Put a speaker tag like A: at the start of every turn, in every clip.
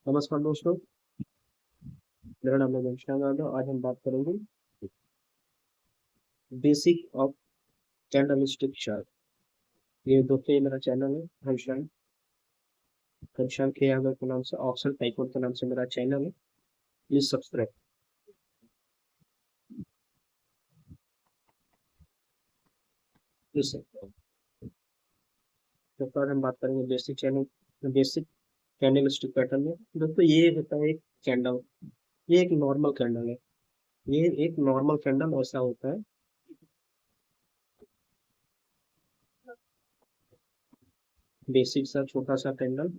A: नमस्कार दोस्तों, मेरा नाम है घनश्याम यादव। आज हम बात करेंगे बेसिक ऑफ कैंडलस्टिक चार्ट। ये दोस्तों, ये मेरा चैनल है घनश्याम घनश्याम के यादव के नाम से, ऑप्शन टाइकोड के नाम से मेरा चैनल है। Please subscribe. Please subscribe. दोस्तों, आज हम बात करेंगे बेसिक कैंडलस्टिक पैटर्न में। दोस्तों, ये होता है एक कैंडल। ये एक नॉर्मल कैंडल है। ये एक नॉर्मल कैंडल ऐसा होता है। बेसिक सा छोटा सा कैंडल,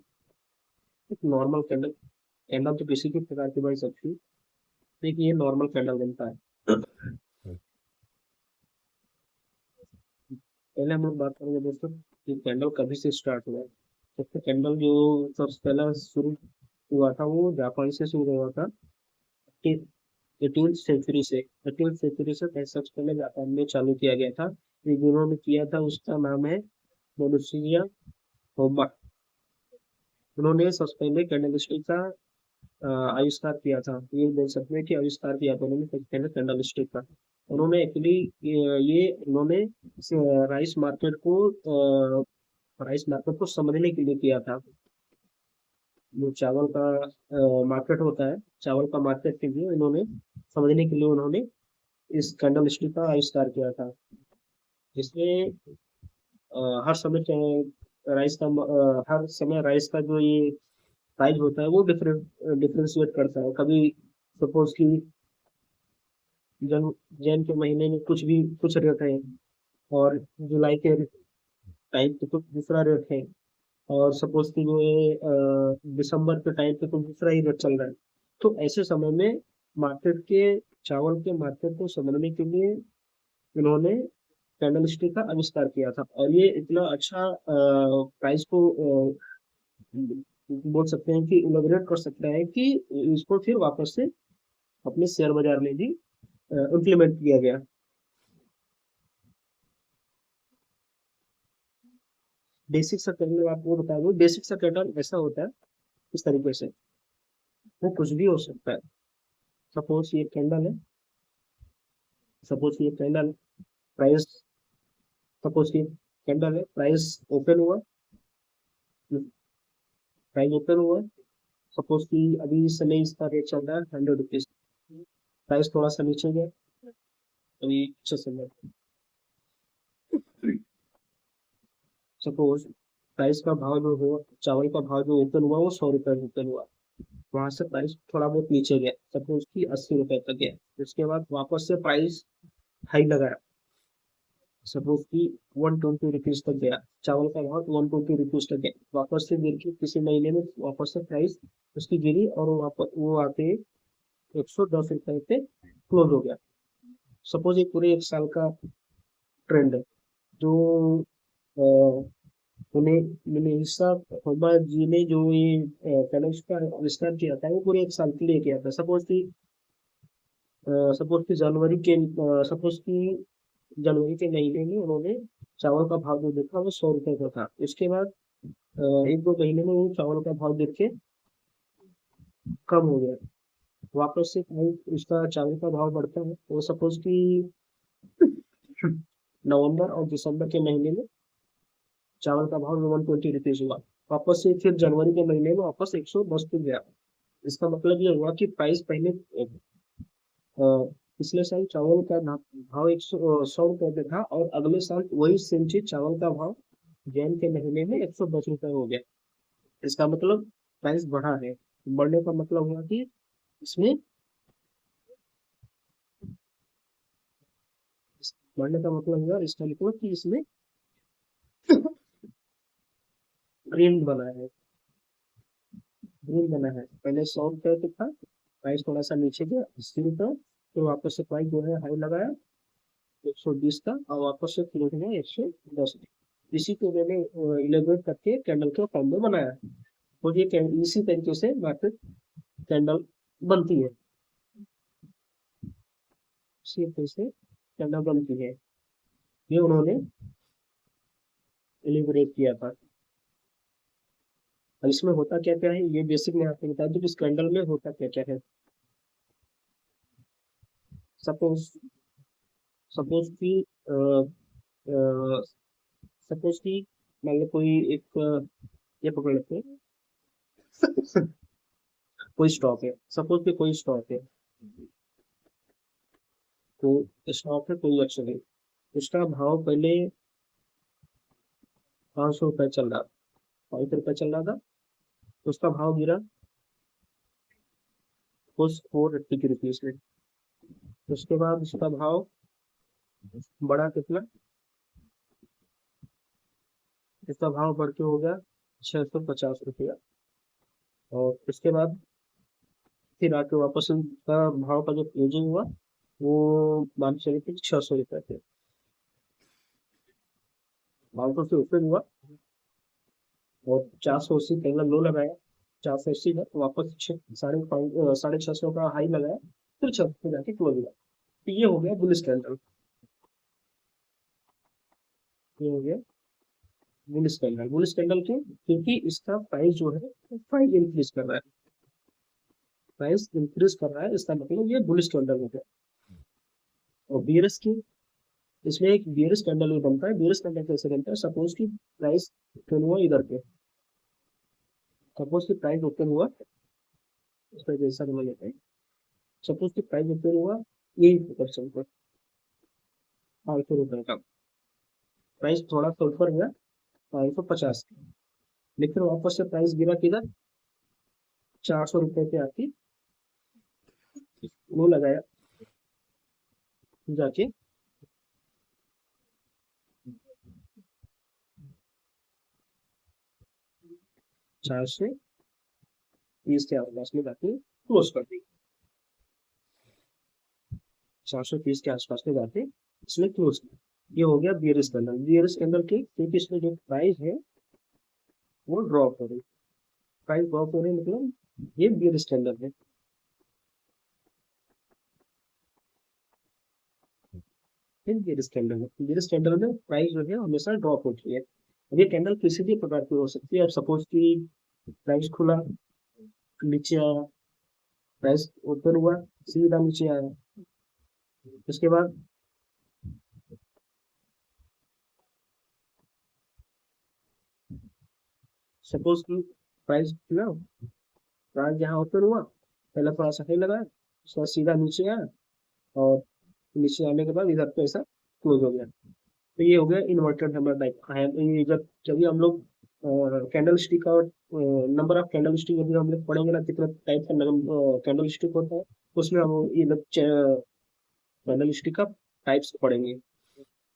A: एक नॉर्मल कैंडल। कैंडल तो किसी भी प्रकार की बन सकती है, लेकिन ये नॉर्मल कैंडल बनता है। पहले हम लोग बात करेंगे दोस्तों कि कैंडल कभी से स्टार्ट हुआ है। सबसे कैंडल जो सबसे पहला शुरू हुआ था वो जापान से शुरू हुआ था। 18th सेंचुरी से सबसे पहले जापान में चालू किया गया था। ये जिन्होंने किया था उसका नाम है मोनुशिया होमा। उन्होंने सबसे पहले कैंडल का आविष्कार किया था। ये बोल सकते हैं कि आविष्कार किया था उन्होंने सबसे पहले कैंडल का। उन्होंने एक्चुअली ये उन्होंने राइस मार्केट को राइस मार्केट को समझने के लिए किया था। जो चावल का मार्केट होता है, चावल का मार्केट के लिए इन्होंने समझने के लिए उन्होंने इस कैंडल स्टिक का आविष्कार किया था। इसमें हर समय हर समय राइस का जो ये प्राइस होता है वो डिफ्रेंशिएट करता है। कभी सपोज कि जन जैन के महीने में कुछ रेट है, और जुलाई के टाइम पे कुछ दूसरा रेट है, और सपोज कि जो है दिसंबर के टाइम पे कुछ दूसरा ही रेट चल रहा है। तो ऐसे समय में मार्केट के चावल के मार्केट को समझने के लिए इन्होंने कैंडलस्टिक का आविष्कार किया था। और ये इतना अच्छा प्राइस को बोल सकते हैं कि इनोग्रेट कर सकता है कि इसको फिर वापस से अपने शेयर बाजार में भी इम्प्लीमेंट किया गया। बेसिक सा कैंडल आपको बता दूं, बेसिक सा कैंडल ऐसा होता है इस तरीके से। वो कुछ भी हो सकता है। सपोज ये कैंडल है सपोज ये कैंडल प्राइस सपोज ये कैंडल है, प्राइस ओपन हुआ। सपोज कि अभी इस समय इसका रेट चल रहा है 100 रुपीज। प्राइस थोड़ा सा नीचे गया, अभी अच्छा समय। सपोज प्राइस का भाव जो हुआ, चावल का भाव जो ओपन हुआ वो 100 रुपये ओपन हुआ। वहां से प्राइस थोड़ा बहुत नीचे गया, सपोज कि 80 रुपये तक गया। उसके बाद वापस से प्राइस हाई लगाया। सपोज कि 120 रुपीज तक गया, चावल का भाव 120 रुपीज तक गया। वापस से गिर के किसी महीने में वापस से प्राइस उसकी गिरी, और वापस वो आके 110 रुपये पे क्लोज हो गया। सपोज ये पूरे एक साल का ट्रेंड है। जो अ, उन्हें मैंने हिस्सा फर्मा जी ने जो ये कैनल्स का आविष्कार किया था वो पूरे एक साल के लिए किया था। सपोज कि जनवरी के महीने में उन्होंने चावल का भाव जो देखा वो 100 रुपये का था। उसके बाद एक दो महीने में वो चावल का भाव देख के कम हो गया। वापस से कहीं उसका चावल का भाव बढ़ता है, तो सपोज कि नवंबर और दिसंबर के महीने में चावल का भाव 120 रुपीज हुआ। वापस से फिर जनवरी के महीने में वापस 110 पे गया। इसका मतलब ये हुआ कि प्राइस पहले पिछले साल चावल का भाव 100 रुपये पे था, और अगले साल वही सेम चीज चावल का भाव जैन के महीने में 110 रुपये हो गया। इसका मतलब प्राइस बढ़ा है। बढ़ने का मतलब हुआ कि इसमें बढ़ने का मतलब हुआ, इसका मतलब कि इसमें ट्रेंड बना है। पहले 100 रुपये पे था, प्राइस थोड़ा सा नीचे गया 80 रुपये, फिर वापस से प्राइस जो है हाई लगाया 120 का, और वापस से फिर उठना 110। इसी को मैंने इलेबरेट करके कैंडल के फॉर्म में बनाया है। और ये इसी तरीके से मार्केट कैंडल बनती है। इसी तरीके से कैंडल बनती है। ये उन्होंने इलेबरेट किया था। अब इसमें होता क्या क्या है ये बेसिक में आपको बता दूं कि इस कैंडल में होता क्या क्या है। सपोज सपोज कि सपोज कि मान लो कोई एक ये पकड़ लेते हैं कोई स्टॉक है, सपोज कि कोई स्टॉक है, तो स्टॉक है कोई एक्शन है, उसका भाव पहले 500 रुपये चल रहा, 500 रुपये चल रहा था, उसका भाव गिरा उस 480 की रुपीज में। उसके बाद उसका भाव बढ़ा कितना, इसका भाव बढ़ के हो गया 650 रुपया। और उसके बाद फिर आके वापस उसका भाव का जो क्लोजिंग हुआ वो मान के चलिए 600 रुपये थे, 500 से ऊपर हुआ और 480 पहला लो लगाया, 480 है तो वापस साढ़े 600 का हाई लगाया, फिर 600 पे जाके क्लोज हुआ। तो ये हो गया बुलिश कैंडल, ये हो गया बुलिश कैंडल। बुलिश कैंडल क्यों, क्योंकि इसका प्राइस जो है प्राइस इंक्रीज कर रहा है, प्राइस इंक्रीज कर रहा है, इसका मतलब ये बुलिश कैंडल हो गया। और बियर्स की, इसमें एक बियर्स कैंडल भी बनता है। बियर्स कैंडल कैसे बनता है, सपोज की प्राइस ओपन हुआ इधर पे, सपोज की प्राइस ओपन हुआ इस पर जैसा समझ लेते हैं, सपोज की प्राइस ओपन हुआ यही परसेंट पर 500 रुपये का, प्राइस थोड़ा सा ऊपर गया 550, लेकिन वापस से प्राइस गिरा किधर 400 रुपये पे आके वो लगाया जाके 430 के आसपास में जाके क्लोज कर दी, 430 के आसपास में जाके इसमें क्लोज किया। ये हो गया बियरिश कैंडल। बियरिश कैंडल की क्योंकि इसमें जो प्राइस है वो ड्रॉप हो रही, प्राइस ड्रॉप हो रही मतलब ये बियरिश कैंडल है। फिर बियरिश कैंडल है, बियरिश कैंडल में प्राइस जो है हमेशा ड्रॉप होती है। अब ये कैंडल किसी भी प्रकार की हो सकती है। अब सपोज की प्राइस खुला नीचे आया, प्राइस ऊपर हुआ सीधा नीचे आया, उसके बाद सपोज की प्राइस खुला, प्राइस जहाँ ओपन हुआ पहले थोड़ा सा हाई लगाया, उसके बाद सीधा नीचे आया और नीचे आने के बाद इधर पे ऐसा क्लोज हो गया। तो ये हो गया इन्वर्टेड हैमर टाइप है। ये जब जब भी हम लोग कैंडल स्टिक और नंबर ऑफ कैंडल स्टिक अभी हम लोग पढ़ेंगे ना कितना टाइप का कैंडल स्टिक होता है, उसमें हम ये लोग कैंडल स्टिक का टाइप्स पढ़ेंगे।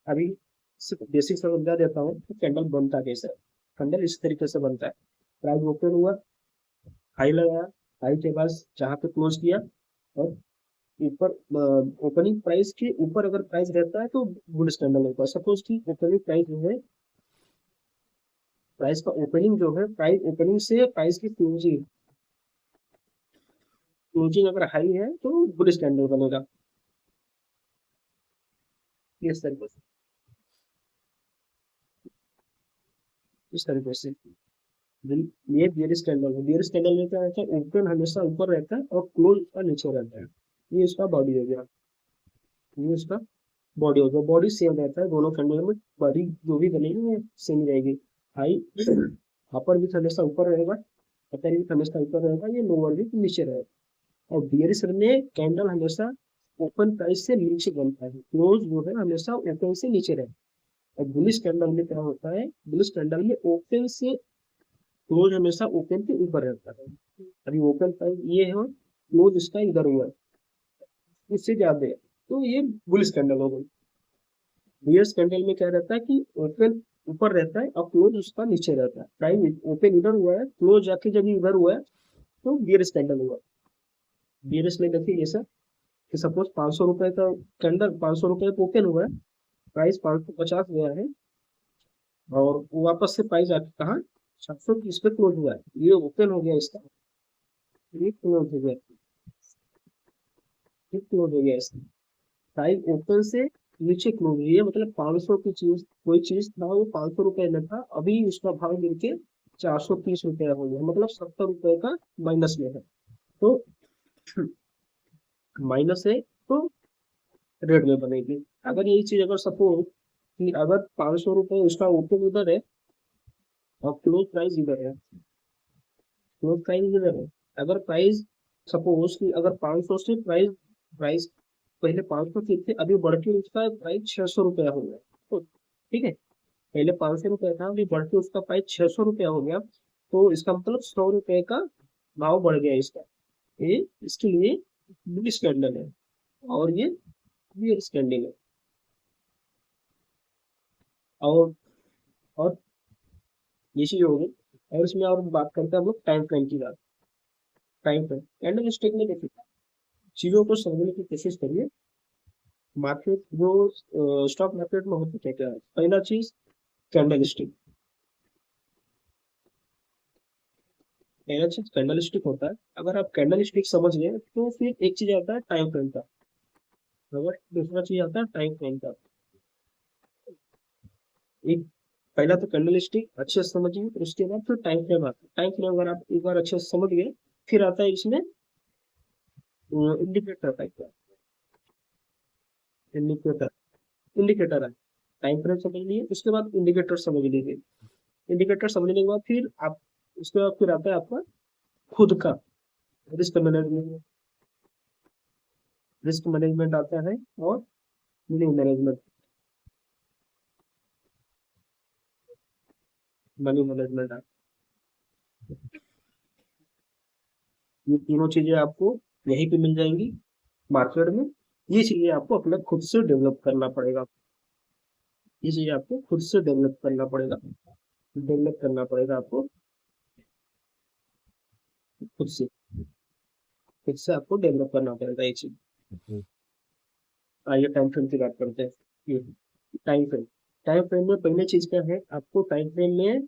A: अभी सिर्फ बेसिक समझा देता हूँ कि कैंडल बनता कैसे है। कैंडल इस तरीके से बनता है, प्राइस ओपन हुआ, हाई लगाया, हाई के बाद जहाँ पे क्लोज किया और ऊपर ओपनिंग प्राइस के ऊपर अगर प्राइस रहता है तो बुलिश कैंडल होता है। सपोज की ओपनिंग प्राइस जो है, प्राइस का ओपनिंग जो है, प्राइस ओपनिंग से प्राइस की क्लोजिंग, क्लोजिंग अगर हाई है तो बुलिश कैंडल बनेगा इस तरीके से, इस तरीके से। ये बियरिश कैंडल है। बियरिश कैंडल में क्या रहता है, ओपन हमेशा ऊपर रहता है और क्लोज का नीचे रहता है। ये इसका बॉडी हो गया, ये इसका बॉडी हो गया, बॉडी सेम रहता है दोनों कैंडल में, बॉडी जो भी बनेगी वो सेम रहेगी। हाई अपर भी हमेशा ऊपर रहेगा, अपर भी हमेशा ऊपर रहेगा, ये लोअर भी नीचे रहेगा। और बियरिश में कैंडल हमेशा ओपन प्राइस से नीचे बनता है, क्लोज जो है हमेशा ओपन से नीचे रहता है। और बुलिश कैंडल में क्या होता है, बुलिश कैंडल में ओपन से क्लोज हमेशा ओपन के ऊपर रहता है। अभी ओपन प्राइस ये है, क्लोज इसका इधर हुआ है, इससे ज्यादा है, तो ये बुलिश कैंडल हो गई। बियर्स कैंडल में क्या रहता है कि ओपन ऊपर रहता है और क्लोज उसका नीचे रहता है। प्राइस ओपन इधर हुआ है, क्लोज जाके जब इधर हुआ है तो बियर्स कैंडल हुआ। बियर्स में देखिए ऐसा कि सपोज 500 रुपए का कैंडल, 500 रुपए पे ओपन हुआ है, प्राइस 550 गया है और वापस से प्राइस आके कहा 730 पे क्लोज हुआ है, ये ओपन हो गया इसका, ये क्लोज हो गया, ये क्लोज हो गया इसका। प्राइस ओपन से नीचे क्लोज हुई है, मतलब 500 की चीज, कोई चीज था वो 500 रुपए में था, अभी उसका भाव गिर के 430 रुपया हो गया, मतलब 70 रुपये का माइनस में है। तो माइनस है तो रेड में बनेगी। अगर यही चीज अगर सपोज कि अगर 500 रुपये उसका ओपन उधर है और क्लोज प्राइस इधर है, क्लोज प्राइस इधर है, अगर प्राइस सपोज कि अगर 500 से प्राइस प्राइस पहले 500 के थे, अभी बढ़ के उसका प्राइस 600 रुपया हो गया, तो ठीक है, पहले 500 रुपया था, अभी बढ़ के उसका प्राइस 600 रुपया हो गया, तो इसका मतलब 100 रुपये का भाव बढ़ गया इसका। ये इसके लिए बुलिश कैंडल है और ये बियरिश कैंडल है। और और ये चीज होगी। और इसमें और बात करते हैं हम लोग टाइम फ्रेम की बात। टाइम फ्रेम कैंडल स्टिक में देखिए, चीजों को समझने की कोशिश करिए। मार्केट जो स्टॉक मार्केट में होता क्या क्या है, पहला चीज कैंडल स्टिक, पहला चीज कैंडल स्टिक होता है। अगर आप कैंडल स्टिक समझ गए तो फिर एक चीज आता है टाइम फ्रेम का, अगर दूसरा चीज आता है टाइम फ्रेम का। एक पहला तो कैंडल स्टिक अच्छे से समझिए, फिर उसके बाद फिर टाइम फ्रेम आता है। टाइम फ्रेम अगर आप एक बार अच्छे से समझ गए, फिर आता है इसमें इंडिकेटर टाइप का, इंडिकेटर इंडिकेटर है। टाइम फ्रेम समझ लिए, उसके बाद इंडिकेटर समझ लीजिए। इंडिकेटर समझने के बाद फिर आप उसके बाद फिर आता है आपका खुद का रिस्क मैनेजमेंट, रिस्क मैनेजमेंट आता है, और मनी मैनेजमेंट, मनी मैनेजमेंट आता है। ये तीनों चीजें आपको यहीं पे मिल जाएंगी मार्केट में। ये चीजें आपको अपना खुद से डेवलप करना पड़ेगा, ये चीजें आपको खुद से डेवलप करना पड़ेगा, डेवलप करना पड़ेगा आपको खुद से, खुद से आपको डेवलप करना पड़ेगा ये चीज। आइए टाइम फ्रेम की बात करते हैं। ये टाइम फ्रेम, टाइम फ्रेम में पहले चीज क्या है, आपको टाइम फ्रेम में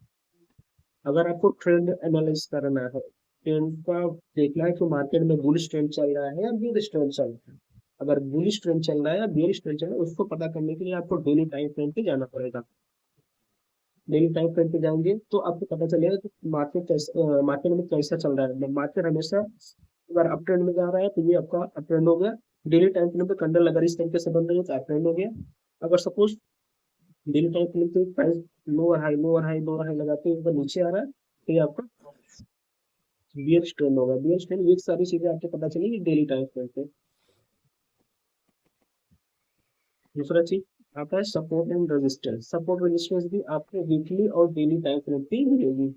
A: अगर आपको ट्रेंड एनालिसिस करना है, ट्रेंड का देखना है कि मार्केट में बुलिश ट्रेंड चल रहा है या बेयरिश ट्रेंड चल रहा है। अगर बुलिश ट्रेंड चल रहा है या बेयरिश ट्रेंड चल रहा है, उसको पता करने के लिए आपको डेली टाइम फ्रेम पे जाना पड़ेगा। डेली टाइम फ्रेम पे जाएंगे तो आपको पता चलेगा कि मार्केट कैसे, मार्केट में कैसा चल रहा है। मार्केट हमेशा अगर अप ट्रेंड में जा रहा है तो ये आपका अप ट्रेंड हो गया। डेली टाइम फ्रेम पे कैंडल अगर इस तरीके से बन रही है तो अप ट्रेंड हो गया। अगर सपोज डेली टाइम फ्रेम पे price lower high lower high lower high लगाते हुए ऊपर नीचे आ रहा है, तो ये आपका बियरिश ट्रेंड होगा। बियरिश ट्रेंड, ये सारी चीजें आपको पता चलेगी डेली टाइम फ्रेम पे। दूसरा चीज आता है support and resistance. Support resistance भी आपको वीकली और डेली टाइम फ्रेम पे मिलेगी।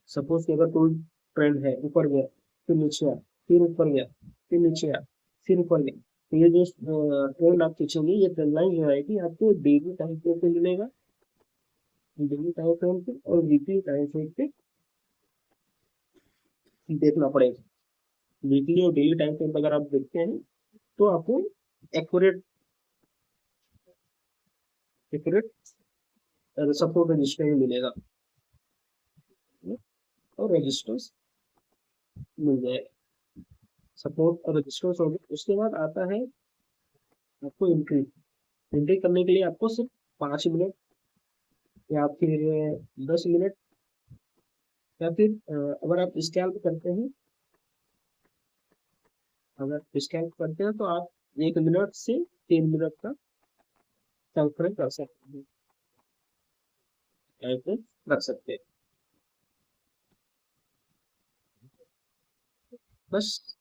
A: सपोज कि अगर कोई ट्रेंड है, ऊपर गया फिर नीचे आया, फिर ऊपर गया फिर नीचे आया, फिर ऊपर गया, तो ये जो ट्रेंड आप खींचेंगे, ये ट्रेंड लाइन जो आएगी आपको डेली टाइम फ्रेम पे मिलेगा, डेली टाइम फ्रेम पे और वीकली टाइम फ्रेम पे देखना पड़ेगा। वीकली और डेली टाइम फ्रेम पे अगर आप देखते हैं तो आपको एक्यूरेट एक्यूरेट सपोर्ट रजिस्टेंस मिलेगा और रेजिस्टेंस मिल जाएगा। सपोर्ट और रेजिस्टेंस हो गया, उसके बाद आता है आपको एंट्री। एंट्री करने के लिए आपको सिर्फ 5 मिनट या फिर 10 मिनट, या फिर अगर आप स्कैल्प करते हैं, अगर स्कैल्प करते हैं तो आप 1 मिनट से 3 मिनट का टाइम फ्रेम रख सकते हैं, टाइम फ्रेम रख सकते हैं। बस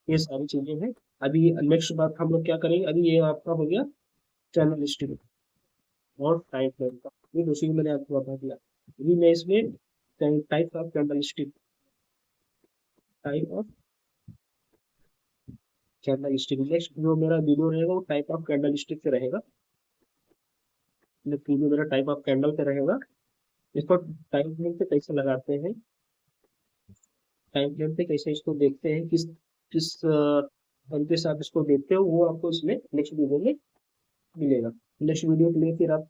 A: ये सारी चीजें हैं। अभी नेक्स्ट बात हम लोग क्या करेंगे, अभी ये आपका हो गया चैनल हिस्ट्री और टाइम फ्रेम का, ये दूसरी मैंने आपको बता दिया। अभी मैं इसमें type of candle stick, type of candle stick, next जो मेरा वीडियो रहेगा वो टाइप ऑफ कैंडल स्टिक पे रहेगा। वीडियो मेरा टाइप ऑफ कैंडल पे रहेगा। इसको टाइम फ्रेम पे कैसे लगाते हैं, टाइम फ्रेम पे कैसे इसको देखते हैं, किस किस तरीके से आप इसको देखते हो, वो आपको इसमें नेक्स्ट वीडियो में मिलेगा। नेक्स्ट वीडियो के लिए फिर आप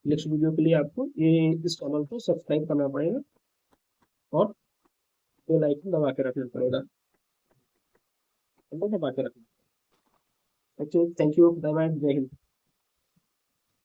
A: नेक्स्ट वीडियो के लिए आपको ये इस चैनल को सब्सक्राइब करना पड़ेगा और बेल आइकन दबा के रखना पड़ेगा, दबा के रखना। Okay, thank you, bye bye, जय हिंद।